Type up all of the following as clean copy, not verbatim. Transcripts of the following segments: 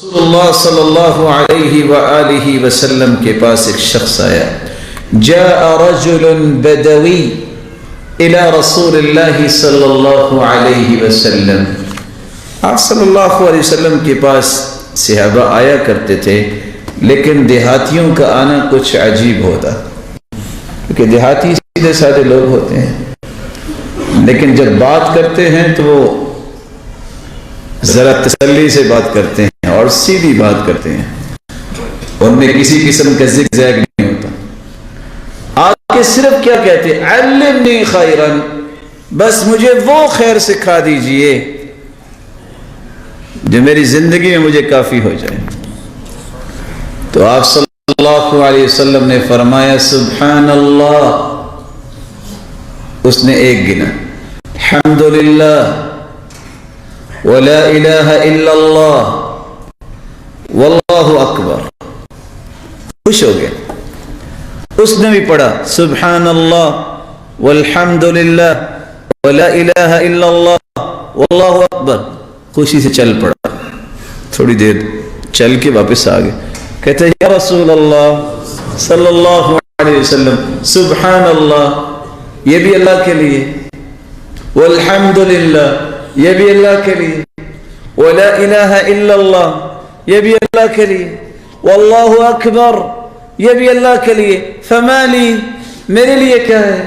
رسول اللہ صلی اللہ علیہ وآلہ وسلم کے پاس ایک شخص آیا. جاء رجل بدوی الى رسول اللہ صلی اللہ علیہ وسلم. آپ صلی اللہ علیہ وسلم کے پاس صحابہ آیا کرتے تھے، لیکن دیہاتیوں کا آنا کچھ عجیب ہوتا، کیونکہ دیہاتی سیدھے سادے لوگ ہوتے ہیں، لیکن جب بات کرتے ہیں تو وہ ذرا تسلی سے بات کرتے ہیں اور سیدھی بات کرتے ہیں، ان میں کسی قسم کا زگ زیگ نہیں ہوتا. آپ کے صرف کیا کہتے ہیں؟ علمنی خیرن، بس مجھے وہ خیر سکھا دیجئے جو میری زندگی میں مجھے کافی ہو جائے. تو آپ صلی اللہ علیہ وسلم نے فرمایا سبحان اللہ. اس نے ایک گنا، الحمدللہ ولا الہ الا اللہ واللہ اکبر. خوش ہو گیا. اس نے بھی پڑھا سبحان اللہ والحمدللہ ولا الہ الا اللہ واللہ اکبر. خوشی سے چل پڑا. تھوڑی دیر چل کے واپس آ گئے. کہتے ہیں یا رسول اللہ صلی اللہ علیہ وسلم سبحان اللہ یہ بھی اللہ کے لیے، والحمدللہ یہ بھی اللہ کے لیے، ولا الہ الا اللہ یہ بھی اللہ کے لیے، واللہ اکبر یہ بھی اللہ کے لیے، فما لی میرے لیے کیا ہے؟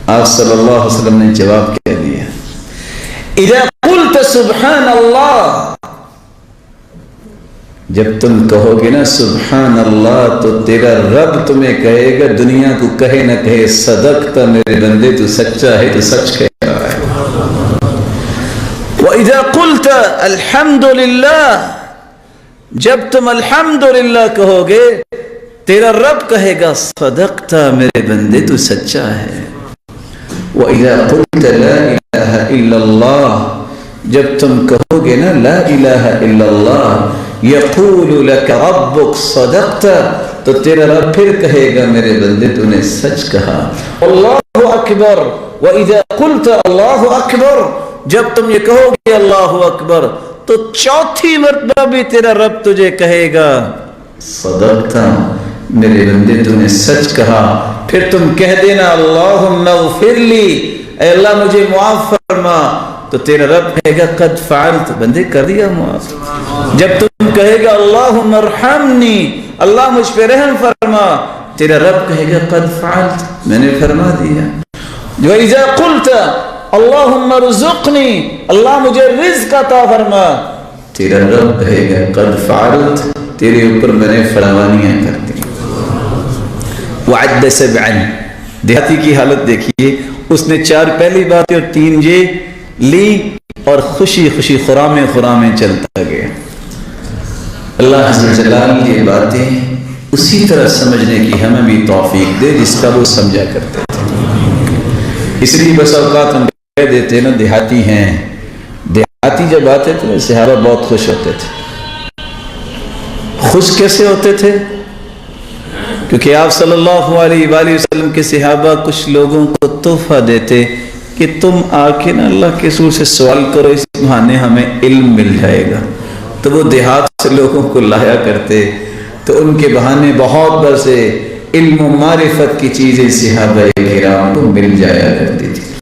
آپ صلی اللہ علیہ وسلم نے جواب کیا دیا، اذا قلت سبحان اللہ، جب تم کہو گے نا سبحان اللہ تو تیرا رب تمہیں کہے گا، دنیا کو کہے نہ کہے صدقت میرے بندے، تو سچا ہے، تو سچ کہہ رہا ہے. وَإِذَا قُلْتَ الْحَمْدُلِلَّهِ، جب تم الحمدللہ کہو گے تیرا رب کہے گا صدقت میرے بندے، تو سچا ہے. وَإِذَا قُلْتَ لَا إِلَهَ إِلَّا اللَّهِ، جب تم کہو گے نا لا الہ الا اللہ یقول لک ربک صدقت، تو تیرا رب پھر کہے گا میرے بندے تو نے سچ کہا. اللہ اکبر، وَإِذَا قُلْتَ اللہ اکبر، جب تم یہ کہو گے اللہ اکبر تو چوتھی مرتبہ بھی تیرا رب تجھے کہے گا صدقت میرے بندے تو نے سچ کہا. پھر تم کہہ دینا اللہم اغفر لی، اے اللہ مجھے معاف فرما، تو تیرا رب کہے گا قد فعلت، بندے کر دیا معاف. جب تم کہے گا اللہم ارحمنی، اللہ مجھ پہ رحم فرما، تیرا رب کہے گا قد فعلت، میں نے فرما دیا. وَإِذَا قُلْتَ اللہم ارزقنی، اللہ مجھے رزق عطا فرما، تیرا رب کہے گا قد فعلت، تیرے اوپر میں نے فراوانیاں کر دی. وعد سبعا، دیہاتی کی حالت دیکھیے، اس نے 4 پہلی باتیں اور 3 یہ لی اور خوشی خوشی خرامے خرامے چلتا گیا. اللہ عز جلال یہ باتیں اسی طرح سمجھنے کی ہمیں بھی توفیق دے جس کا وہ سمجھا کرتے تھے. اس لیے بس اوقات ہم کہہ دیتے نا دیہاتی ہیں، دیہاتی جب آتے تھے صحابہ بہت خوش ہوتے تھے. خوش کیسے ہوتے تھے؟ کیونکہ آپ صلی اللہ علیہ وآلہ وسلم کے صحابہ کچھ لوگوں کو تحفہ دیتے کہ تم آ کے نا اللہ کے رسول سے سوال کرو، اس بہانے ہمیں علم مل جائے گا. تو وہ دیہات سے لوگوں کو لایا کرتے، تو ان کے بہانے بہت بر سے علم و معرفت کی چیزیں صحابہ کرام کو مل جایا کرتی تھی.